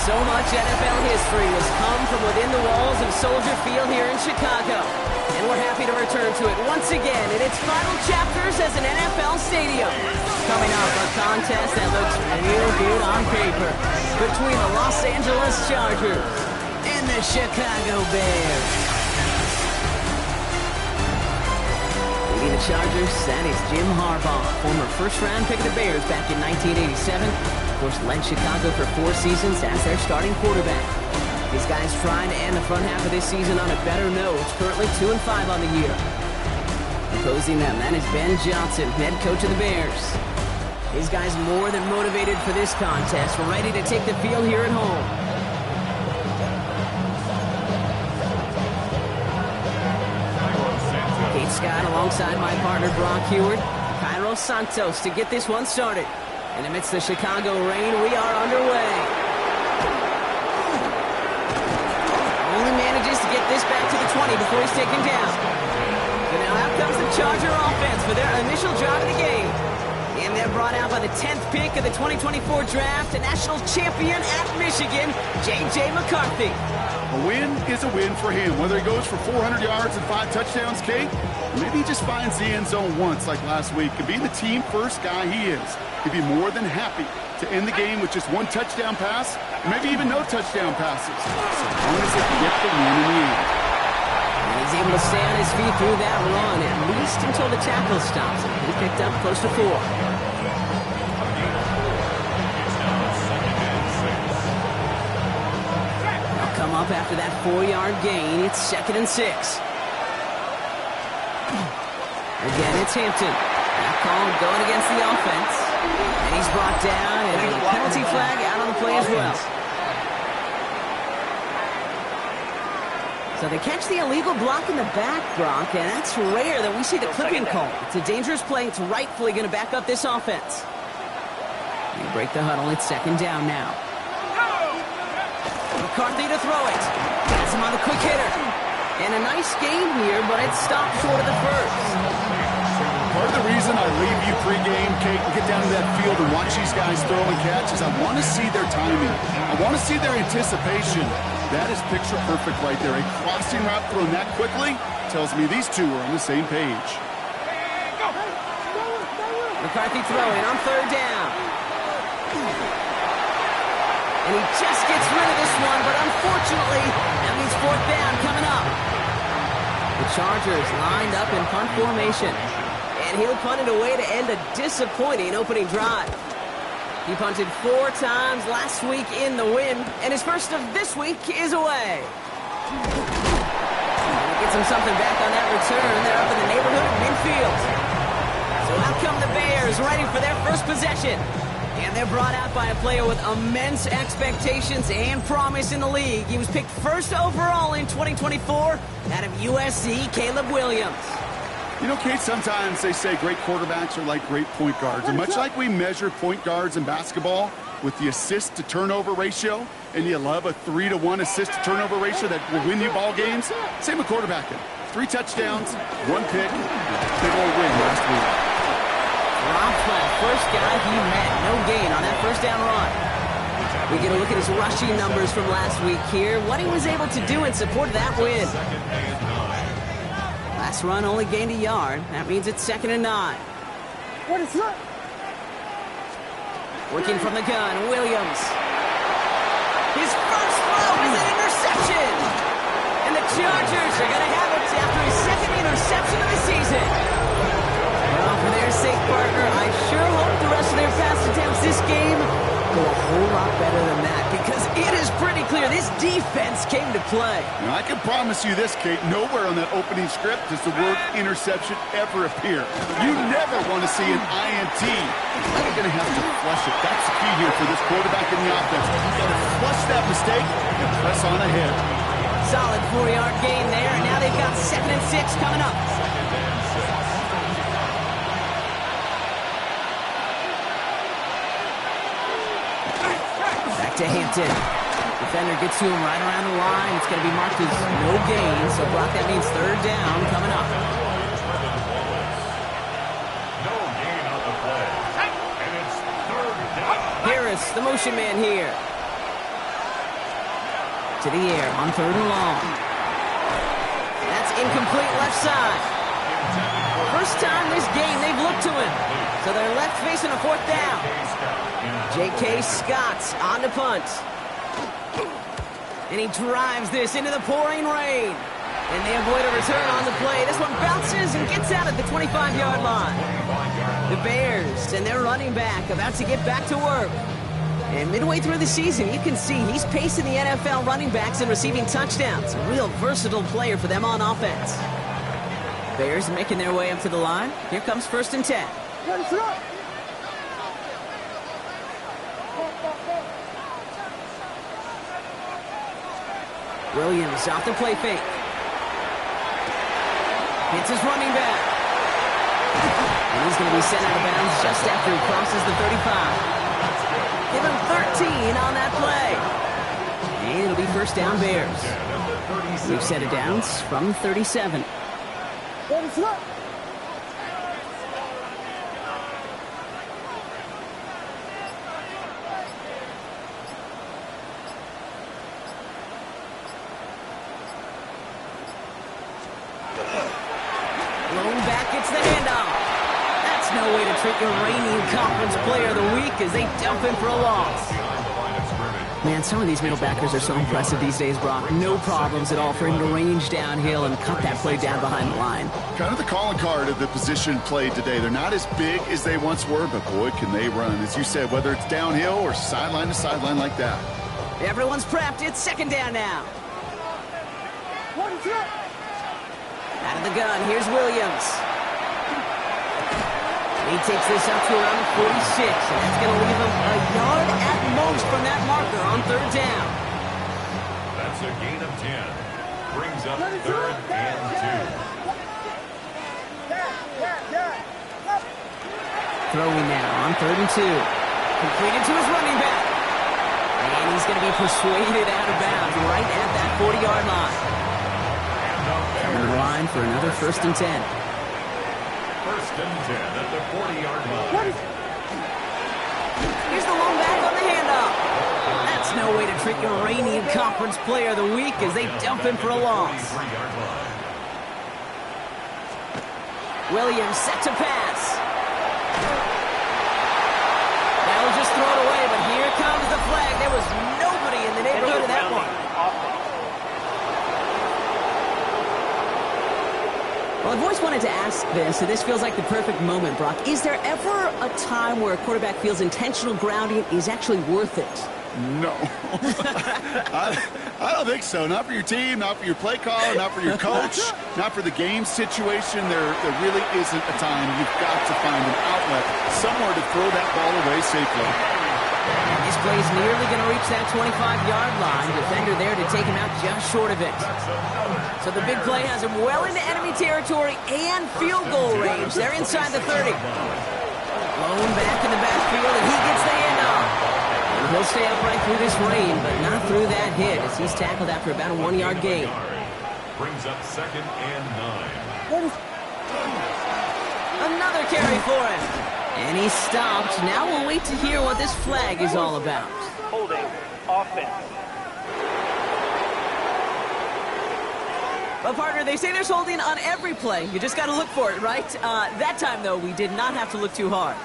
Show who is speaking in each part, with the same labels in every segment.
Speaker 1: So much NFL history has come from within the walls of Soldier Field here in Chicago. And we're happy to return to it once again in its final chapters as an NFL stadium. Coming off a contest that looks real good on paper between the Los Angeles Chargers and the Chicago Bears. Leading the Chargers, that is Jim Harbaugh, former first-round pick of the Bears back in 1987. Of course, led Chicago for 4 seasons as their starting quarterback. These guys trying to end the front half of this season on a better note. Currently 2-5 on the year. Opposing them, that is Ben Johnson, head coach of the Bears. These guys more than motivated for this contest, ready to take the field here at home. Kate Scott alongside my partner Brock Heward. Cairo Santos to get this one started. And amidst the Chicago rain, we are underway. Only manages to get this back to the 20 before he's taken down. And now out comes the Charger offense for their initial drive of the game. And they're brought out by the 10th pick of the 2024 draft, a national champion at Michigan, J.J. McCarthy.
Speaker 2: A win is a win for him, whether he goes for 400 yards and 5 touchdowns, Kate, or maybe he just finds the end zone once like last week. And being the team first guy he is, he'd be more than happy to end the game with just 1 touchdown pass, or maybe even no touchdown passes, so long as they can get the win in the end.
Speaker 1: And he's able to stay on his feet through that run, at least until the tackle stops him. He picked up close to 4. Come up after that 4-yard gain. It's 2nd and 6. Again, it's Hampton. That call going against the offense. And he's brought down, and a penalty flag out on the play as well. So they catch the illegal block in the back, Brock, and that's rare that we see the clipping call. It's a dangerous play. It's rightfully going to back up this offense. You break the huddle. It's 2nd down now. McCarthy to throw it. Has him on the quick hitter. And a nice game here, but it stopped short of the first.
Speaker 2: Part of the reason I leave you pregame, Kate, and get down to that field and watch these guys throw and catch is I want to see their timing. I want to see their anticipation. That is picture perfect right there. A crossing route thrown that quickly tells me these two are on the same page.
Speaker 1: McCarthy throwing on 3rd down. And he just gets rid of this one, but unfortunately, that means 4th down coming up. The Chargers lined up in punt formation. And he'll punt it away to end a disappointing opening drive. He punted 4 times last week in the win, and his first of this week is away. And he gets him something back on that return. They're up in the neighborhood of midfield. So out come the Bears, ready for their first possession. And they're brought out by a player with immense expectations and promise in the league. He was picked 1st overall in 2024 out of USC, Caleb Williams.
Speaker 2: You know, Kate, sometimes they say great quarterbacks are like great point guards. And much like we measure point guards in basketball with the assist-to-turnover ratio, and you love a 3-to-1 assist-to-turnover ratio that will win you ball games, same with quarterbacking. 3 touchdowns, 1 pick, big old win last week.
Speaker 1: Dropped by the first guy he met. No gain on that 1st down run. We get a look at his rushing numbers from last week here. What he was able to do in support of that win. Last run only gained a yard. That means it's 2nd and 9.
Speaker 3: What is that?
Speaker 1: Working from the gun, Williams. His first throw is an interception. And the Chargers are going to have it after his 2nd interception of the season. Well, for their sake, partner, I sure hope the rest of their pass attempts this game go a whole lot better than that, because it is pretty clear this defense came to play.
Speaker 2: Now, I can promise you this, Kate, nowhere on that opening script does the word interception ever appear. You never want to see an INT. You're going to have to flush it. That's the key here for this quarterback in the offense. You've got to flush that mistake and press on ahead.
Speaker 1: Solid 4-yard gain there, and now they've got 2nd and 6 coming up. To Hampton. Defender gets to him right around the line. It's going to be marked as no gain. So, Brock, that means 3rd down coming up.
Speaker 4: No gain on the play. And it's 3rd down.
Speaker 1: Harris, the motion man here. To the air on 3rd and long. That's incomplete left side. First time this game they've looked to him. So they're left facing a 4th down. J.K. Scott's on to punt. And he drives this into the pouring rain. And they avoid a return on the play. This one bounces and gets out at the 25-yard line. The Bears and their running back about to get back to work. And midway through the season, you can see he's pacing the NFL running backs and receiving touchdowns. A real versatile player for them on offense. Bears making their way up to the line. Here comes 1st and 10. Williams off the play fake. Hits his running back. And he's going to be sent out of bounds just after he crosses the 35. Give him 13 on that play. And it'll be 1st down Bears. We've set it downs from 37. Blown back, gets the handoff. That's no way to treat your reigning conference player of the week as they dump him for a loss. Man, some of these middle backers are so impressive these days, Brock. No problems at all for him to range downhill and cut that play down behind the line. Kind
Speaker 2: of the calling card of the position played today. They're not as big as they once were, but boy, can they run. As you said, whether it's downhill or sideline to sideline like that.
Speaker 1: Everyone's prepped. It's 2nd down now. Out of the gun, here's Williams. He takes this up to around 46, and that's going to leave him a yard at most from that marker on 3rd down.
Speaker 4: That's a gain of 10. Brings up 3rd and 2.
Speaker 1: Throwing now on 3rd and 2. Completed to his running back. And he's going to be persuaded out of bounds right at that 40-yard line. And the line for another 1st and 10.
Speaker 4: 1st and 10 at the 40-yard line.
Speaker 1: Here's the lone back on the handoff. That's no way to treat your reigning conference player of the week as they dump him for a loss. Williams set to pass. That'll just throw it away, but here comes the flag. There was nobody in the neighborhood of that one. Well, I've always wanted to ask this, and this feels like the perfect moment, Brock. Is there ever a time where a quarterback feels intentional grounding is actually worth it?
Speaker 2: No. I don't think so. Not for your team, not for your play caller, not for your coach, not for the game situation. There really isn't a time. You've got to find an outlet, somewhere to throw that ball away safely.
Speaker 1: And this play is nearly going to reach that 25-yard line. Defender there to take him out just short of it. So the big play has him well into enemy territory and field goal range. They're inside the 30. Blown back in the backfield, and he gets the handoff. And he'll stay upright through this rain, but not through that hit as he's tackled after about a 1-yard gain.
Speaker 4: Brings up 2nd and 9.
Speaker 1: Another carry for him. And he stopped. Now we'll wait to hear what this flag is all about.
Speaker 3: Holding offense.
Speaker 1: Well, partner, they say there's holding on every play. You just got to look for it, right? That time, though, we did not have to look too hard.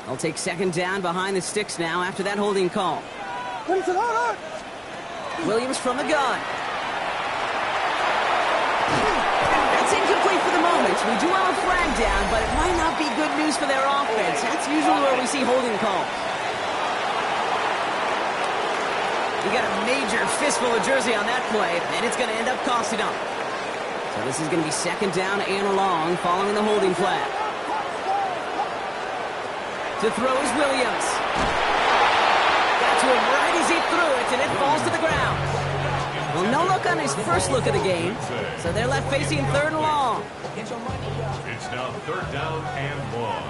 Speaker 1: I'll take 2nd down behind the sticks now after that holding call. Williams from the gun. That's incomplete for the moment. We do have a flag down, but it might not be good news for their offense. That's usually where we see holding calls. We got a major fistful of jersey on that play, and it's going to end up costing them. So this is going to be 2nd down and long following the holding flag. To throw is Williams. Got to him right as he threw it, and it falls to the ground. Well, no look on his first look of the game, so they're left facing 3rd and long.
Speaker 4: It's now 3rd down and long.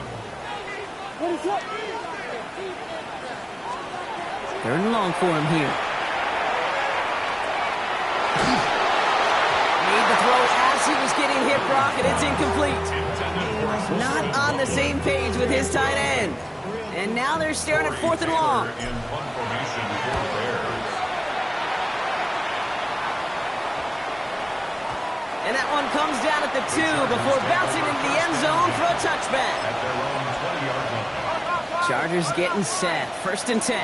Speaker 1: 3rd and long for him here. Made the throw as he was getting hit Brock, and it's incomplete. Not on the same page with his tight end. And now they're staring at 4th and long. And that one comes down at the 2 before bouncing into the end zone for a touchback. Chargers getting set. 1st and 10.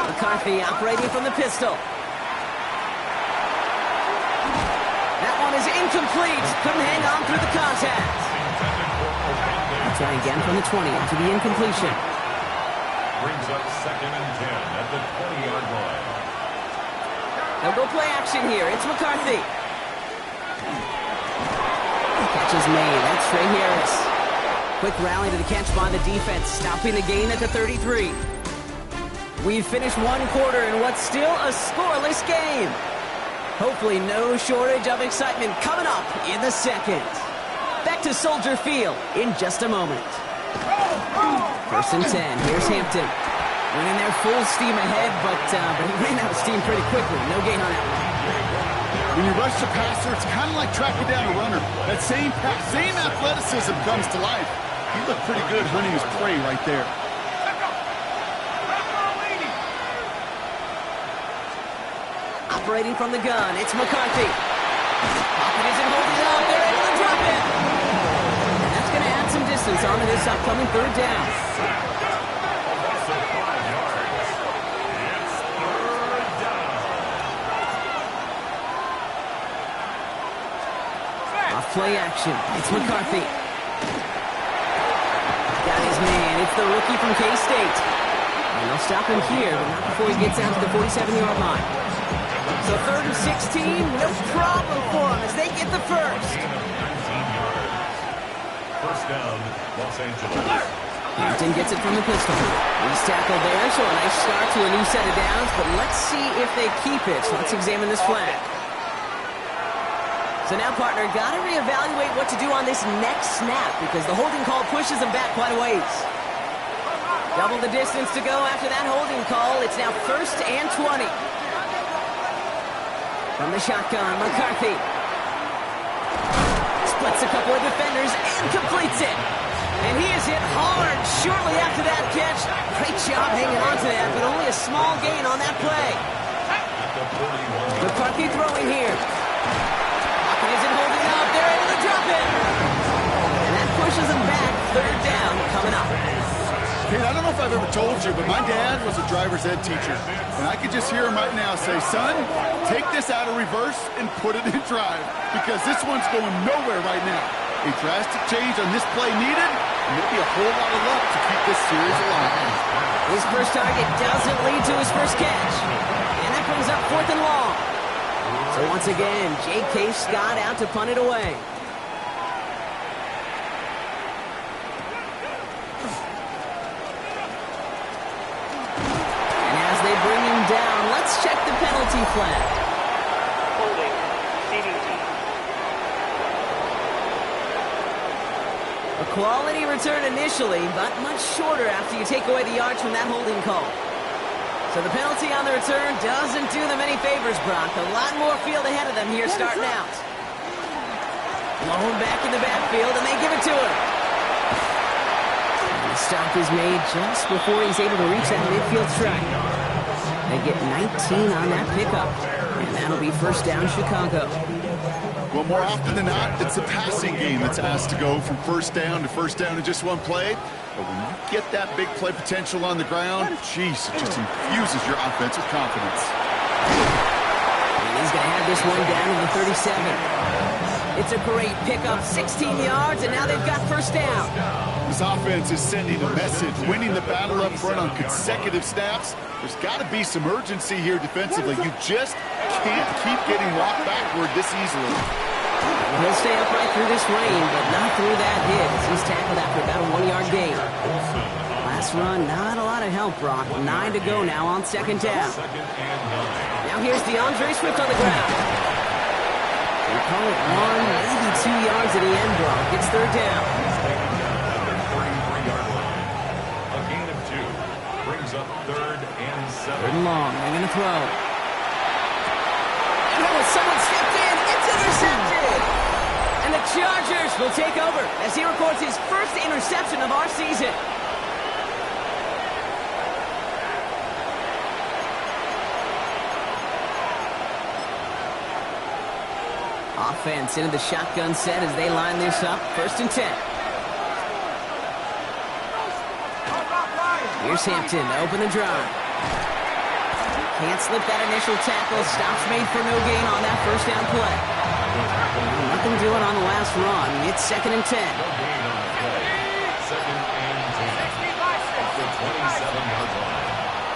Speaker 1: McCarthy operating from the pistol. That one is incomplete. Couldn't hang on through the contact. Try again from the 20 after the incompletion.
Speaker 4: Brings up 2nd and 10 at the 20-yard line.
Speaker 1: They'll go play action here. It's McCarthy. Catch is made. That's Trey Harris. Quick rally to the catch by the defense, stopping the gain at the 33. We've finished one quarter in what's still a scoreless game. Hopefully no shortage of excitement coming up in the second. Back to Soldier Field in just a moment. 1st and 10. Here's Hampton. Winning their full steam ahead, but he ran out of steam pretty quickly. No gain on that one.
Speaker 2: When you rush the passer, it's kind of like tracking down a runner. That same athleticism comes to life. He looked pretty good hunting his prey right there.
Speaker 1: Operating from the gun, it's McCarthy. Pocket isn't holding up. They're able to drop it. And that's going to add some distance onto this upcoming 3rd down. Off play action, it's McCarthy. Got his man. It's the rookie from K-State. And they'll stop him here, but not before he gets out to the 47-yard line. So 3rd and 16, no problem for them as they get the first.
Speaker 4: 1st down, Los Angeles.
Speaker 1: Hampton gets it from the pistol. He's tackled there, so a nice start to a new set of downs, but let's see if they keep it. So let's examine this flag. So now, partner, got to reevaluate what to do on this next snap because the holding call pushes them back quite a ways. Double the distance to go after that holding call. It's now 1st and 20. From the shotgun, McCarthy. Splits a couple of defenders and completes it. And he is hit hard shortly after that catch. Great job hanging on to that, but only a small gain on that play. McCarthy throwing here. Pocket isn't holding up. They're able to drop it. And that pushes them back. 3rd down coming up.
Speaker 2: Kate, I don't know if I've ever told you, but my dad was a driver's ed teacher. And I could just hear him right now say, son, take this out of reverse and put it in drive. Because this one's going nowhere right now. A drastic change on this play needed, and maybe a whole lot of luck to keep this series alive.
Speaker 1: His first target doesn't lead to his first catch. And that brings up 4th and long. So once again, J.K. Scott out to punt it away. They bring him down. Let's check the penalty flag.
Speaker 3: Holding. CDT.
Speaker 1: A quality return initially, but much shorter after you take away the yards from that holding call. So the penalty on the return doesn't do them any favors, Brock. A lot more field ahead of them here starting out. Blown back in the backfield, and they give it to him. And the stop is made just before he's able to reach that midfield strike. They get 19 on that pickup, and that'll be 1st down Chicago.
Speaker 2: Well, more often than not, it's the passing game that's asked to go from 1st down to 1st down in just one play. But when you get that big play potential on the ground, geez, it just infuses your offense with confidence.
Speaker 1: And he's going to have this one down to the 37. It's a great pickup, 16 yards, and now they've got 1st down.
Speaker 2: This offense is sending a message, winning the battle up front on consecutive snaps. There's got to be some urgency here defensively. You just can't keep getting walked backward this easily.
Speaker 1: He'll stay upright through this rain, but not through that hit. He's tackled after about a 1-yard gain. Last run, not a lot of help, Brock. 9 to go now on 2nd down. Now here's DeAndre Swift on the ground. They call it 1, maybe 2 yards at the end, Brock. It's 3rd down.
Speaker 4: A gain of 2 brings up 3rd and 7.
Speaker 1: 3rd and long. They're going to throw. someone stepped in. It's intercepted. And the Chargers will take over as he records his first interception of our season. Offense into the shotgun set as they line this up. 1st and 10. Here's Hampton to open the drive. Can't slip that initial tackle. Stops made for no gain on that 1st down play. Nothing doing on the last run. It's 2nd and 10.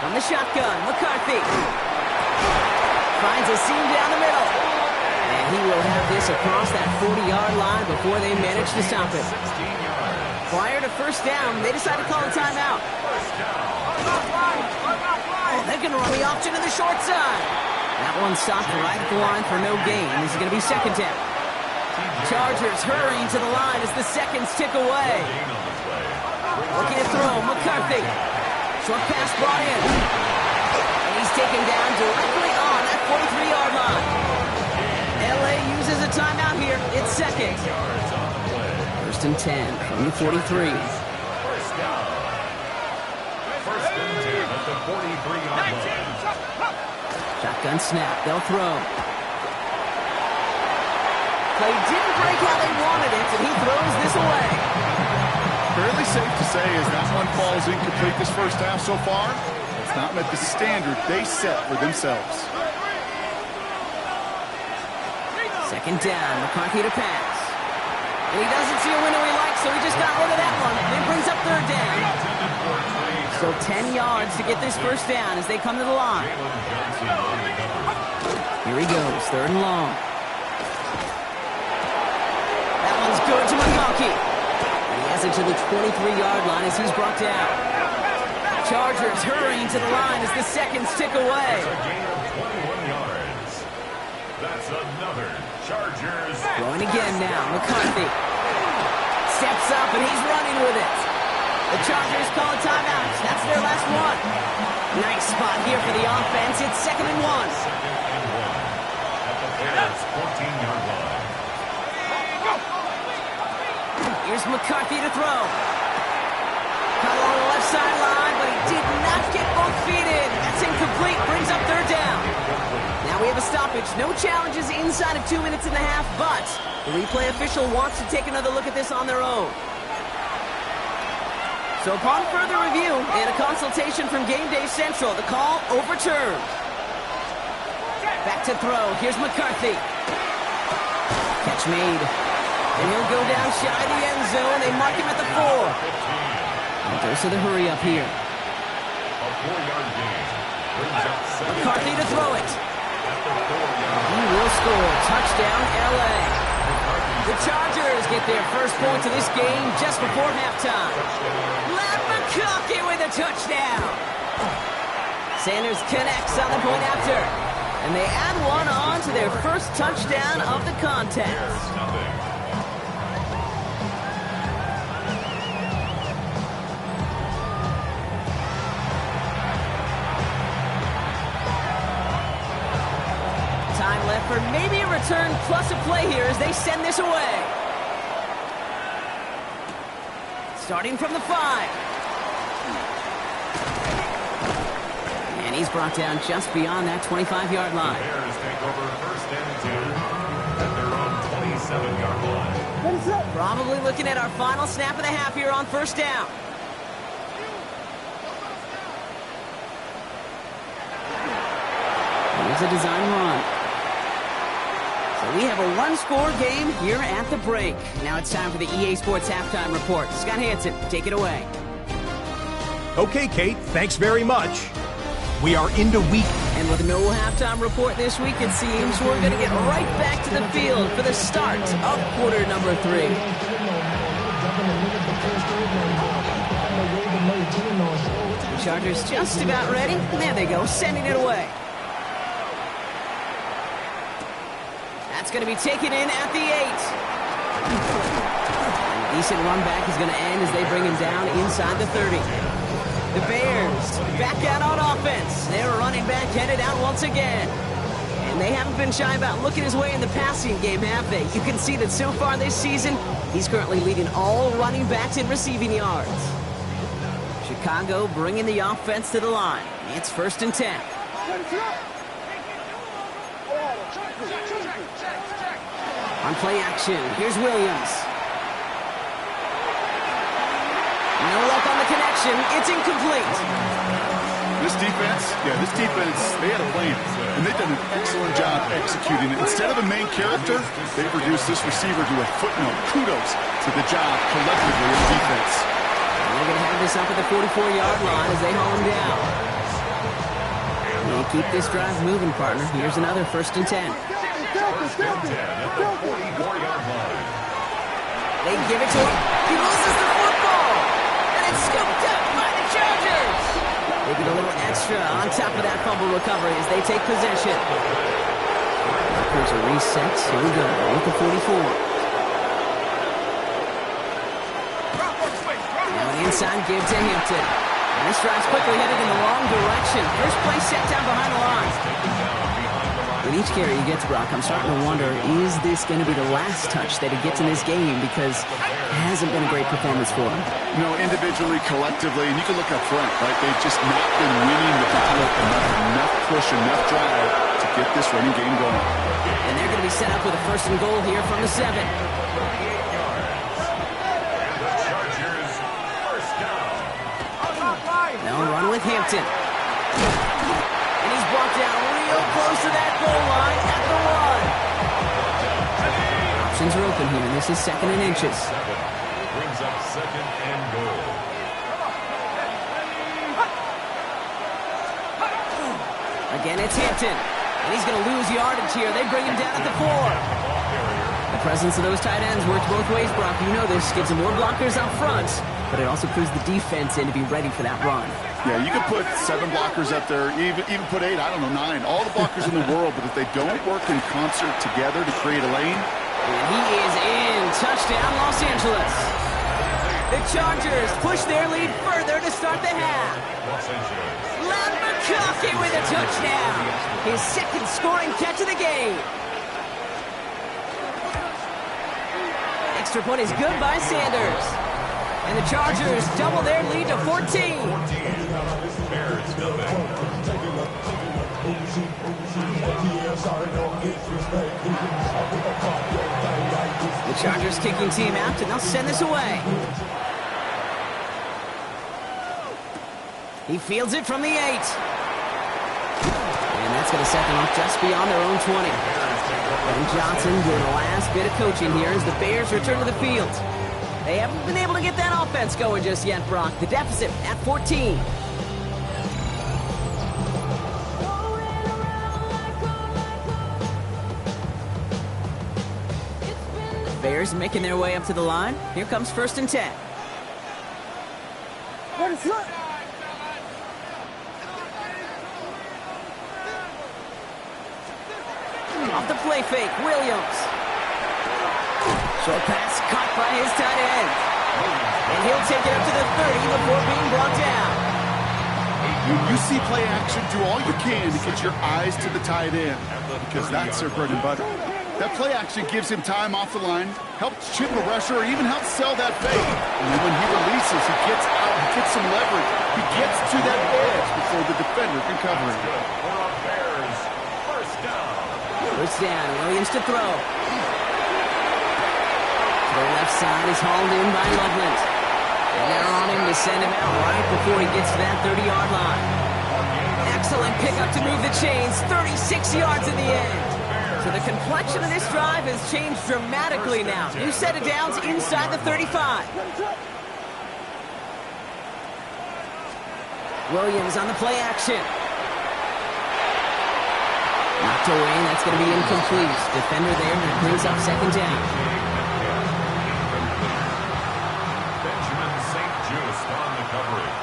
Speaker 1: From the shotgun, McCarthy finds a seam down the middle. And he will have this across that 40-yard line before they manage to stop it. Prior to 1st down, they decide to call a timeout. Oh, they're going to run the option to the short side. That one stopped right at the line for no gain. This is going to be 2nd down. Chargers hurrying to the line as the seconds tick away. Looking to throw, McCarthy. Short pass brought in. And he's taken down directly on that 43-yard line. LA uses a timeout here. It's 2nd. 1st and 10 from the 43.
Speaker 4: 1st down. 1st and 10 at the 43-yard line.
Speaker 1: Shotgun snap. They'll throw. Play didn't break how they wanted it, and he throws this away.
Speaker 2: Fairly safe to say as that one falls incomplete this 1st half so far, it's not met the standard they set for themselves.
Speaker 1: 2nd down, McCarthy to pass. And he doesn't see a window he likes, so he just got rid of that one. And brings up 3rd down. So 10 yards to get this 1st down as they come to the line. Here he goes, 3rd and long. That one's good to McCarthy. And he has it to the 23-yard line as he's brought down. Chargers hurrying to the line as the seconds tick away.
Speaker 4: That's another Chargers.
Speaker 1: Throwing again now, McCarthy. Steps up and he's running with it. The Chargers call a timeout. That's their last one. Nice spot here for the offense. It's 2nd and 1.
Speaker 4: 2nd and 1 at the Bears' 14-yard line.
Speaker 1: Here's McCarthy to throw. Caught along the left sideline, but he did not get both feet in. That's incomplete. Brings up 3rd down. Now we have a stoppage. No challenges inside of 2 minutes and a half, but the replay official wants to take another look at this on their own. So upon further review and a consultation from Game Day Central, the call overturned. Back to throw. Here's McCarthy. Catch made. And he'll go down shy of the end zone. They mark him at the 4. And there's the hurry up here.
Speaker 4: A 4-yard gain. Brings up 2nd.
Speaker 1: McCarthy to throw it. He will score. Touchdown, LA. The Chargers get their first points of this game just before halftime. Matt McCarthy with a touchdown. Sanders connects on the point after. And they add one on to their first touchdown of the contest. Time left for maybe a return plus a play here as they send this away. Starting from the 5. And he's brought down just beyond that 25-yard line.
Speaker 4: Bears take over 1st and 10 at their own 27-yard line.
Speaker 1: Probably looking at our final snap of the half here on 1st down. Here's a design run. So we have a one-score game here at the break. Now it's time for the EA Sports Halftime Report. Scott Hansen, take it away.
Speaker 5: Okay, Kate, thanks very much. We are into week.
Speaker 1: And with no halftime report this week, it seems we're going to get right back to the field for the start of quarter number 3. The Chargers just about ready. There they go, sending it away. That's going to be taken in at the 8. A decent run back is going to end as they bring him down inside the 30. The Bears back out on offense. Their running back headed out once again. And And they haven't been shy about looking his way in the passing game, have they? You can see that so far this season, he's currently leading all running backs in receiving yards. Chicago bringing the offense to the line. It's 1st and 10. On play action, here's Williams. No luck on the connection. It's incomplete.
Speaker 2: This defense, they had a plan, and they've done an excellent job executing it. Instead of a main character, they've reduced this receiver to a footnote. Kudos to the job collectively of defense.
Speaker 1: They're going to have this up at the 44-yard line as they haul him down. They keep this drive moving, partner. Here's another 1st and 10.
Speaker 4: 1st and 10 at the 44-yard line.
Speaker 1: They give it to him. He loses the football. And it's scooped up by the Chargers. They get a little extra on top of that fumble recovery as they take possession. Here's a reset. Here we go with the 44. Now the inside give to Hampton. And this drive's quickly headed in the wrong direction. First play set down behind the line. With each carry he gets, Brock, I'm starting to wonder, is this going to be the last touch that he gets in this game? Because it hasn't been a great performance for him.
Speaker 2: You know, individually, collectively, and you can look up front, right? They've just not been winning the battle enough push, enough drive to get this running game going.
Speaker 1: And they're going to be set up with a 1st and goal here from the 7. They'll run with Hampton. And he's brought down real close to that goal line at the 1. Options are open here. This is 2nd and inches.
Speaker 4: Brings up 2nd and goal.
Speaker 1: Again, it's Hampton. And he's going to lose yardage here. They bring him down at the 4. The presence of those tight ends works both ways, Brock. You know this. Gives them more blockers up front, but it also puts the defense in to be ready for that run.
Speaker 2: Yeah, you could put 7 blockers up there, even put 8, I don't know, 9. All the blockers in the world, but if they don't work in concert together to create a lane.
Speaker 1: And he is in. Touchdown, Los Angeles. The Chargers push their lead further to start the half. Len McConkey with a touchdown. His 2nd scoring catch of the game. Extra point is good by Sanders. And the Chargers double their lead to 14. The Chargers kicking team out, and they'll send this away. He fields it from the 8. And that's going to set them up just beyond their own 20. And Johnson doing the last bit of coaching here as the Bears return to the field. They haven't been able to get that offense going just yet, Brock. The deficit at 14. Bears making their way up to the line. Here comes 1st and 10. Off the play fake, Williams. Short pass caught by his tight end. And he'll take it up to the 30 before being brought down.
Speaker 2: When you see play action, do all you can to get your eyes to the tight end, because that's their bread and butter. That play action gives him time off the line, helps chip a rusher, or even helps sell that fake. And then when he releases, he gets out, he gets some leverage. He gets to that edge before the defender can cover him.
Speaker 1: First down, Williams to throw. To the left side is hauled in by Loveland. And they're on him to send him out right before he gets to that 30-yard line. Excellent pickup to move the chains, 36 yards in the end. So the complexion of this drive has changed dramatically now. New set of downs inside the 35. Williams on the play action. Knocked away, and that's going to be incomplete. Defender there that brings up 2nd down.
Speaker 4: Benjamin St. Just on the coverage.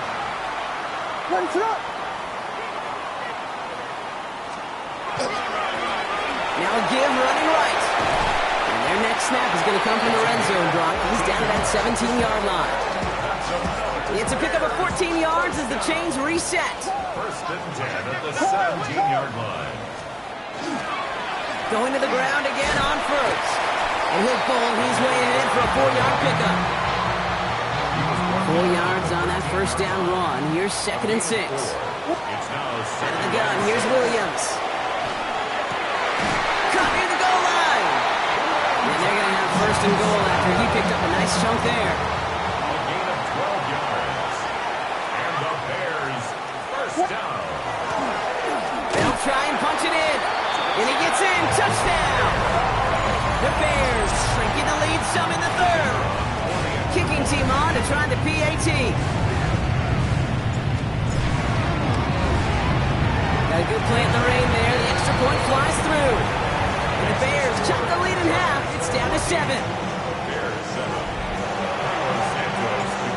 Speaker 1: Now give running right. And their next snap is going to come from the red zone, Brock. He's down at that 17-yard line. It's a pickup of 14 yards as the chains reset.
Speaker 4: 1st and 10 at the 17-yard line.
Speaker 1: Going to the ground again on first. And he'll bowl his way in for a 4-yard pickup. 4 yards on that first down run. Here's 2nd and 6. Out of the gun, here's Williams. Caught near the goal line. And they're going to have 1st and goal after he picked up a nice chunk there.
Speaker 4: A gain of 12 yards. And the Bears, first down.
Speaker 1: They'll try and punch it in. And he gets in. Touchdown. The Bears shrinking the lead some in the 3rd. Kicking team on to try the PAT. Got a good play in the rain there. The extra point flies through. And the Bears chop the lead in half. It's down to 7.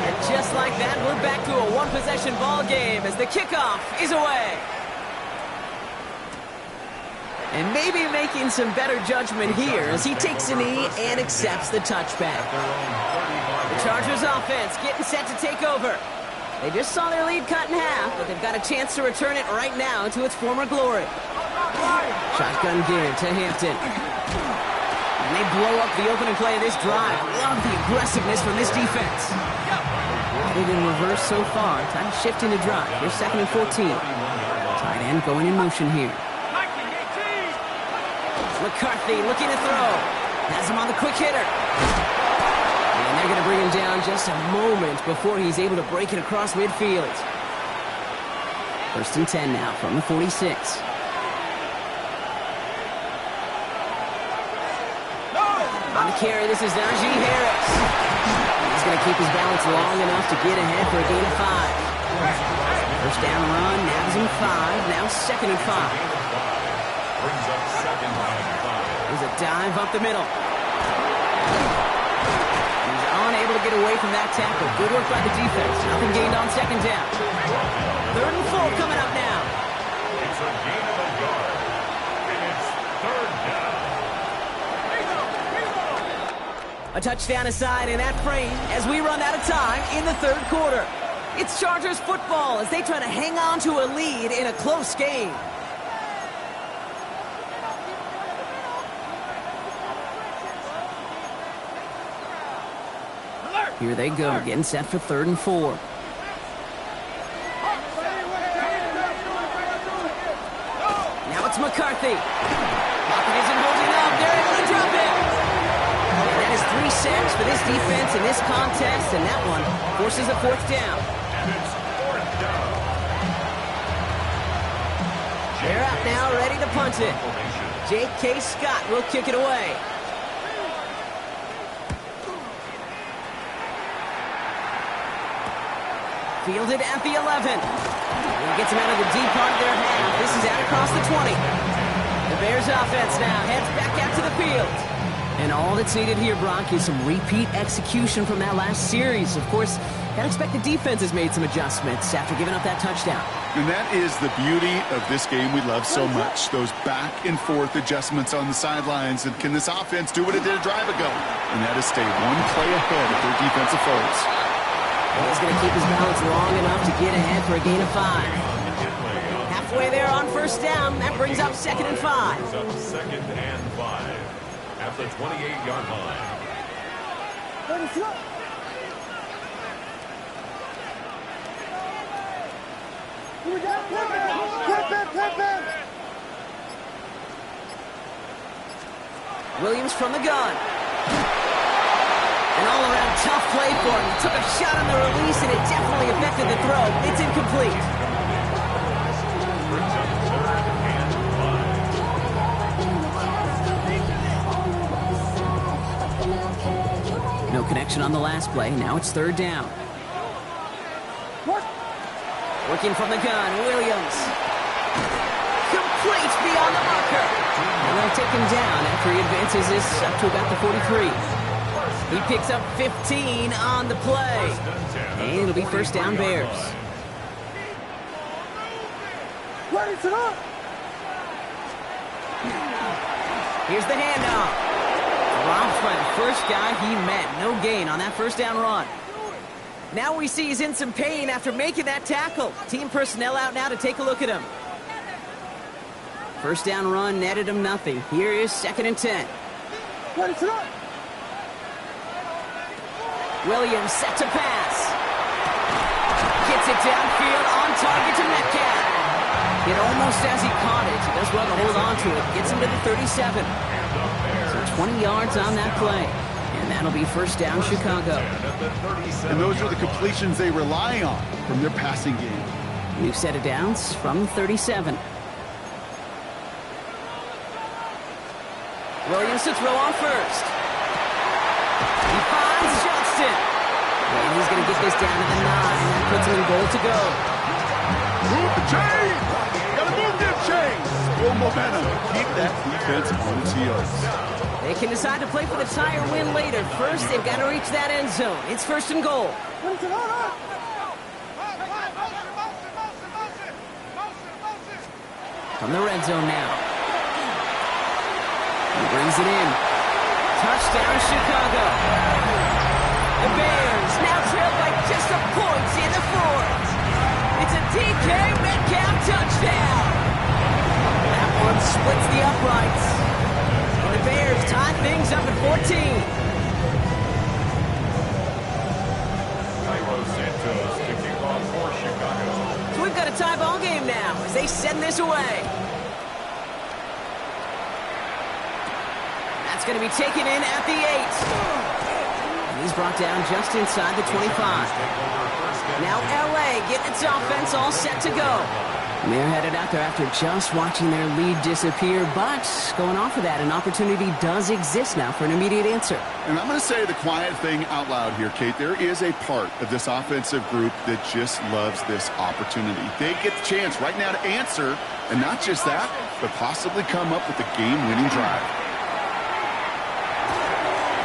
Speaker 1: And just like that, we're back to a one-possession ball game as the kickoff is away. And maybe making some better judgment here as he takes a knee and accepts the touchback. The Chargers offense getting set to take over. They just saw their lead cut in half, but they've got a chance to return it right now to its former glory. Shotgun give to Hampton. And they blow up the opening play of this drive. Love the aggressiveness from this defense. They've been reversed so far. Time to shift into drive. Here's 2nd and 14. Tight end going in motion here. McCarthy looking to throw. Has him on the quick hitter. And they're going to bring him down just a moment before he's able to break it across midfield. 1st and 10 now from the 46. On the carry, this is Najee Harris. He's going to keep his balance long enough to get ahead for a gain of 5. First down run, nabs him 5. Now 2nd and 5.
Speaker 4: Brings up 2nd and 5.
Speaker 1: There's a dive up the middle. He's unable to get away from that tackle. Good work by the defense. Nothing gained on 2nd down. 3rd and 4 coming up now.
Speaker 4: It's a gain of a yard. And it's 3rd down.
Speaker 1: A touchdown aside in that frame as we run out of time in the 3rd quarter. It's Chargers football as they try to hang on to a lead in a close game. Here they go, getting set for 3rd and 4. Now it's McCarthy. Pocket isn't holding up. They're able to drop it. And that is 3 sacks for this defense in this contest, and that one forces a 4th down.
Speaker 4: And it's 4th down.
Speaker 1: They're out now, ready to punt it. J.K. Scott will kick it away. Fielded at the 11. He gets him out of the deep part of their half. This is out across the 20. The Bears offense now heads back out to the field. And all that's needed here, Brock, is some repeat execution from that last series. Of course, I'd expect the defense has made some adjustments after giving up that touchdown.
Speaker 2: And that is the beauty of this game we love so much. Those back and forth adjustments on the sidelines. And can this offense do what it did a drive ago? And that is stay one play ahead of their defensive foes.
Speaker 1: He's going to keep his balance long enough to get ahead for a gain of 5. Halfway there on 1st down. That brings up 2nd and 5.
Speaker 4: Brings up 2nd and 5 at the 28-yard line.
Speaker 1: Williams from the gun. An all-around tough play for him. He took a shot on the release, and it definitely affected the throw. It's incomplete.
Speaker 4: Brings up 3rd and 5.
Speaker 1: No connection on the last play. Now it's 3rd down. Working from the gun, Williams. Complete beyond the marker. And they'll take him down after he advances this up to about the 43. He picks up 15 on the play. And it'll be 1st down Bears. Here's the handoff. Drops by the first guy he met. No gain on that 1st down run. Now we see he's in some pain after making that tackle. Team personnel out now to take a look at him. First down run netted him nothing. Here is 2nd and 10. Williams set to pass. Gets it downfield on target to Metcalf. Hit almost as he caught it. He does well to hold on to it. Gets him to the 37. So 20 yards on that play. And that'll be first down Chicago.
Speaker 2: And those are the completions they rely on from their passing game.
Speaker 1: New set of downs from 37. Williams to throw on first. He finds Johnston. And he's going to get this down to the 9. That puts him in goal to go.
Speaker 2: Move the chain! Gotta move them chains! Full momentum. Keep that defense on its heels.
Speaker 1: They can decide to play for the tie or win later. First, they've got to reach that end zone. It's 1st and goal. From the red zone now. He brings it in. Touchdown, Chicago. The Bears now trail by just a point in the 4th. It's a DK Metcalf touchdown. That one splits the uprights. And the Bears tie things up at 14.
Speaker 4: Santos kicking off for Chicago.
Speaker 1: So we've got a tie ball game now as they send this away. That's going to be taken in at the 8. And he's brought down just inside the 25. Now LA getting its offense all set to go. And they're headed out there after just watching their lead disappear, but going off of that, an opportunity does exist now for an immediate answer.
Speaker 2: And I'm going to say the quiet thing out loud here, Kate. There is a part of this offensive group that just loves this opportunity. They get the chance right now to answer, and not just that, but possibly come up with a game-winning drive.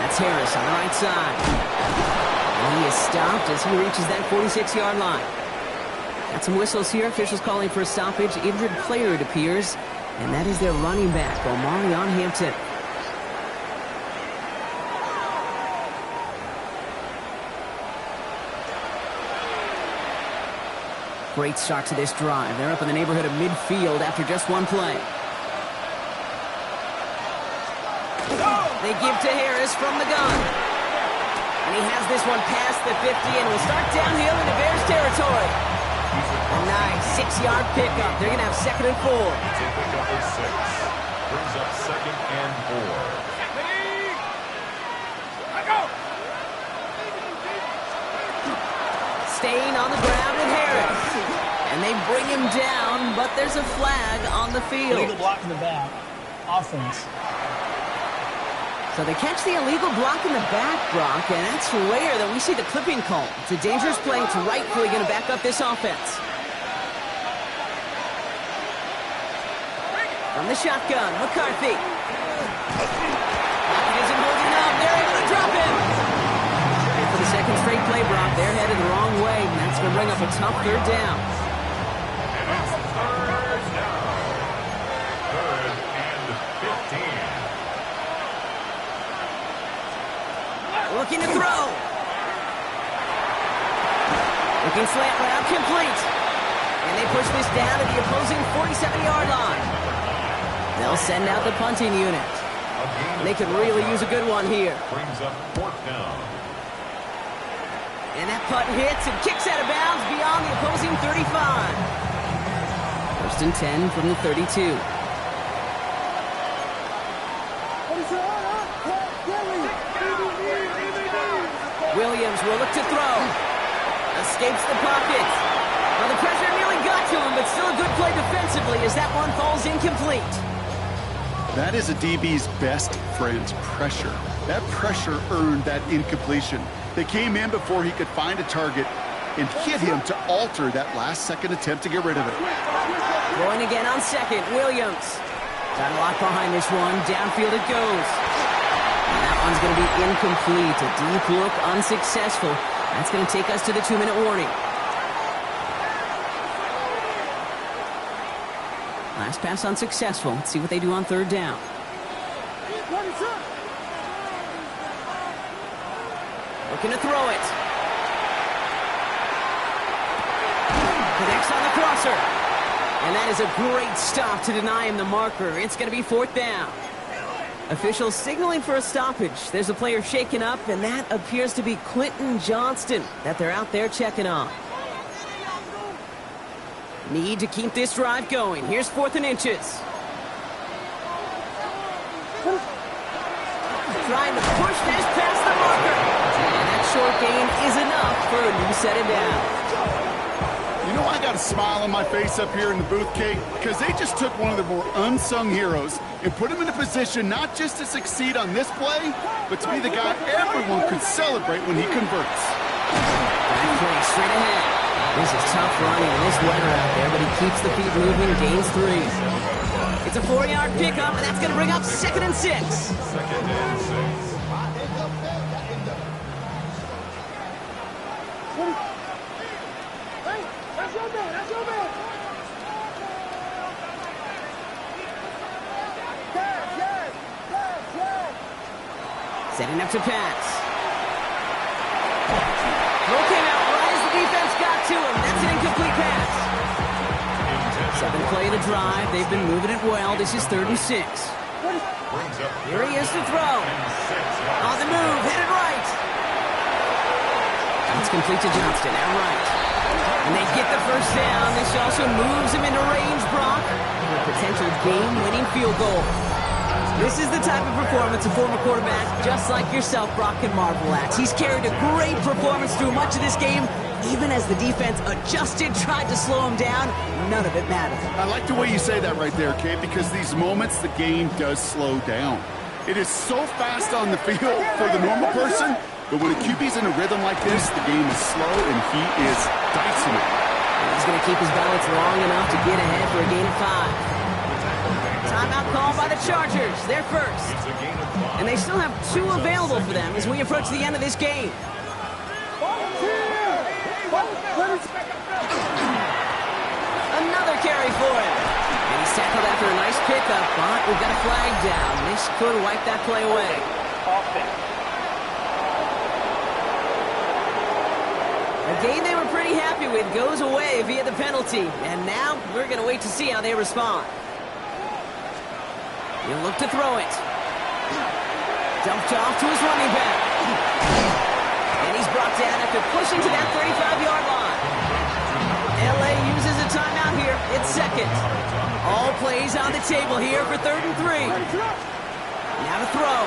Speaker 1: That's Harris on the right side. And he is stopped as he reaches that 46-yard line. Got some whistles here. Officials calling for a stoppage. Injured player, it appears. And that is their running back, Omari on Hampton. Great start to this drive. They're up in the neighborhood of midfield after just one play. They give to Harris from the gun. And he has this one past the 50 and will start downhill into Bears territory. A nice 6-yard pickup. They're going to have 2nd and 4.
Speaker 4: Pickup of 6. Brings up 2nd and 4.
Speaker 1: Staying on the ground with Harris. And they bring him down, but there's a flag on the field.
Speaker 6: Illegal block in the back. Offense.
Speaker 1: So they catch the illegal block in the back, Brock, and that's rare that we see the clipping call. It's a dangerous play. It's rightfully going to back up this offense. From the shotgun, McCarthy. He isn't holding up. They're able to drop him. And for the second straight play, Brock, they're headed the wrong way, and that's going to bring up a tough 3rd down.
Speaker 4: And it's 3rd down. 3rd and 15.
Speaker 1: Looking to throw. Looking slant route, complete. And they push this down to the opposing 47-yard line. They'll send out the punting unit. They could really use a good one here.
Speaker 4: Brings up 4th down.
Speaker 1: And that punt hits and kicks out of bounds beyond the opposing 35. 1st and 10 from the 32. Williams will look to throw. Escapes the pocket. Well, the pressure nearly got to him, but still a good play defensively as that one falls incomplete.
Speaker 2: That is a DB's best friend, pressure. That pressure earned that incompletion. They came in before he could find a target and hit him to alter that last-second attempt to get rid of it.
Speaker 1: Going again on 2nd, Williams. Got a lot behind this one. Downfield it goes. And that one's going to be incomplete. A deep look, unsuccessful. That's going to take us to the 2-minute warning. Last pass unsuccessful. Let's see what they do on 3rd down. Looking to throw it. Connects on the crosser. And that is a great stop to deny him the marker. It's going to be 4th down. Officials signaling for a stoppage. There's a player shaken up, and that appears to be Quentin Johnston that they're out there checking on. Need to keep this drive going. Here's 4th and inches. Trying to push this past the marker. And that short gain is enough for a new set of downs.
Speaker 2: You know, I got a smile on my face up here in the booth, Kate, because they just took one of the more unsung heroes and put him in a position not just to succeed on this play, but to be the guy everyone could celebrate when he converts.
Speaker 1: Back play straight ahead. This is tough running in this weather out there, but he keeps the feet moving, gains 3. It's a 4-yard pickup, and that's going to bring up 2nd and 6.
Speaker 4: 2nd and 6.
Speaker 1: Setting up to pass. Throw came out right as the defense got to him. That's an incomplete pass. 7th play of the drive. They've been moving it well. This is 3rd and 6. Here he is to throw. On the move, headed right. It's complete to Johnston, out right. And they get the first down. This also moves him into range, Brock, for a potential game-winning field goal. This is the type of performance a former quarterback, just like yourself, Brock, can marvel at. He's carried a great performance through much of this game. Even as the defense adjusted, tried to slow him down, none of it mattered.
Speaker 2: I like the way you say that right there, Kate, because these moments the game does slow down. It is so fast on the field for the normal person, but when a QB's in a rhythm like this, the game is slow and he is dicing it.
Speaker 1: He's going to keep his balance long enough to get ahead for a gain of 5. Timeout called by the Chargers. They're first. And they still have 2 available for them as we approach the end of this game. Another carry for him. And he's tackled after a nice pickup, but we've got a flag down. This could wipe that play away. A gain they were pretty happy with goes away via the penalty. And now we're going to wait to see how they respond. He'll look to throw it. Dumped off to his running back. And he's brought down after pushing to that 35-yard line. LA uses a timeout here. It's 2nd. All plays on the table here for 3rd and 3. Now to throw.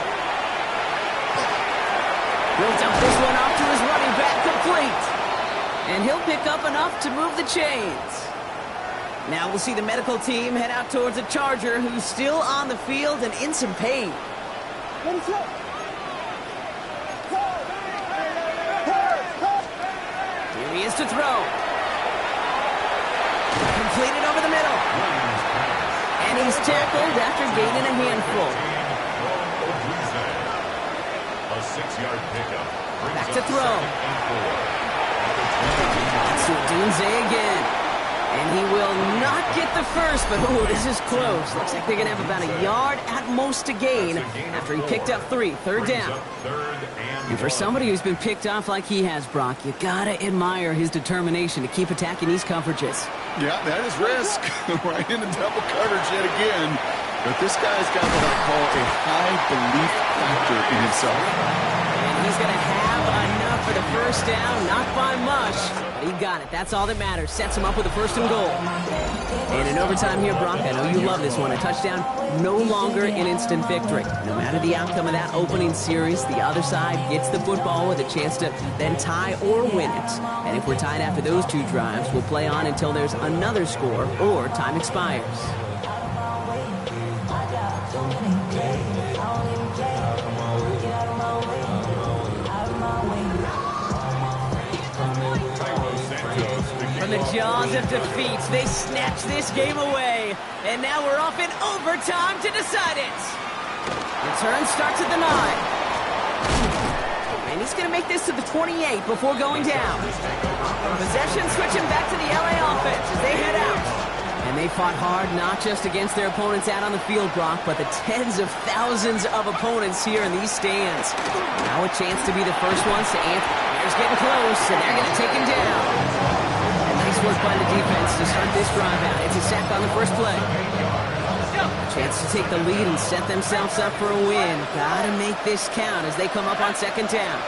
Speaker 1: He'll dump this one off to his running back, complete. And he'll pick up enough to move the chains. Now we'll see the medical team head out towards a Charger who's still on the field and in some pain. Here he is to throw. Completed over the middle. And he's tackled after gaining a handful.
Speaker 4: A 6-yard pickup.
Speaker 1: Back to throw. It's Dunze again. And he will not get the first, but ooh, this is close. Looks like they're going to have about a yard at most to gain after he picked up 3. 3rd down. And for somebody who's been picked off like he has, Brock, you got to admire his determination to keep attacking these coverages.
Speaker 2: Yeah, that is risk. Right into double coverage yet again. But this guy's got what I call a high belief factor in himself.
Speaker 1: And he's going to have enough for the first down, not by much. He got it. That's all that matters. Sets him up with a 1st and goal. And in overtime here, Brock, I know you love this one. A touchdown, no longer an instant victory. No matter the outcome of that opening series, the other side gets the football with a chance to then tie or win it. And if we're tied after those 2 drives, we'll play on until there's another score or time expires. From the jaws of defeat, they snatch this game away. And now we're off in overtime to decide it. Return starts at the 9. And he's going to make this to the 28 before going down. Possession switching back to the LA offense as they head out. And they fought hard not just against their opponents out on the field, Brock, but the tens of thousands of opponents here in these stands. Now a chance to be the first ones to answer. Bears getting close, and they're going to take him down. Nice look by the defense to start this drive out. It's a sack on the first play. Chance to take the lead and set themselves up for a win. Gotta make this count as they come up on second down.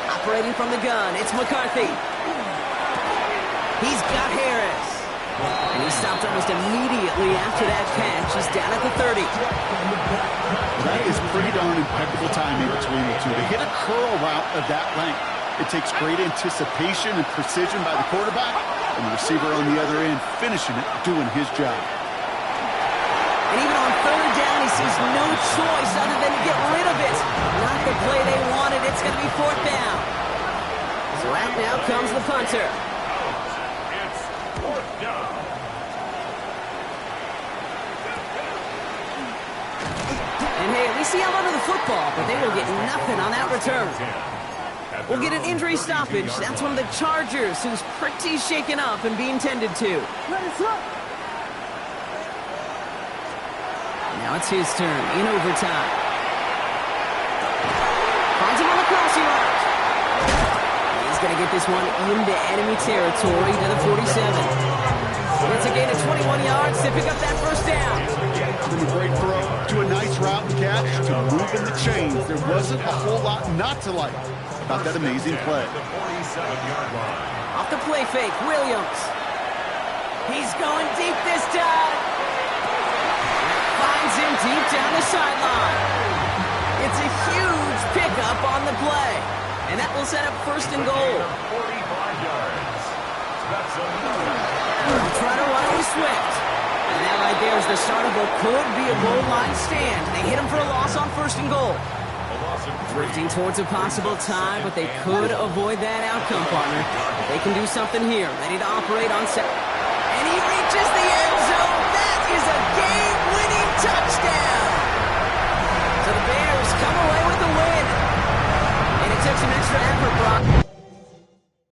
Speaker 1: Operating from the gun, it's McCarthy. He's got Harris. And he stopped almost immediately after that catch. He's down at the 30.
Speaker 2: That is pretty darn impeccable timing between the two. To hit a curl route of that length, it takes great anticipation and precision by the quarterback, and the receiver on the other end finishing it, doing his job.
Speaker 1: And even on third down, he sees no choice other than to get rid of it. Not the play they wanted. It's going to be fourth down. So out now comes the punter.
Speaker 4: It's fourth down.
Speaker 1: And hey, at least he held onto the football, but they will get nothing on that return. We'll get an injury stoppage. That's one of the Chargers, who's pretty shaken up and being tended to. Now it's his turn in overtime. Finds him on the crossing route. He's going to get this one into enemy territory to the 47. It's a gain of 21 yards to pick up that first down.
Speaker 2: From a great throw to a nice route and catch to moving the chains. There wasn't a whole lot not to like about that amazing play.
Speaker 4: The 47-yard line.
Speaker 1: Off the play fake, Williams. He's going deep this time. Finds him deep down the sideline. It's a huge pickup on the play. And that will set up first and goal.
Speaker 4: 45 yards. That's another.
Speaker 1: They'll try to run him Swift. And that right there is the start of what could be a goal line stand. They hit him for a loss on first and goal. Drifting towards a possible tie, but they could avoid that outcome, partner. They can do something here. Ready to operate on set. And he reaches the end zone. That is a game-winning touchdown. So the Bears come away with the win. And it took some extra effort, Brock.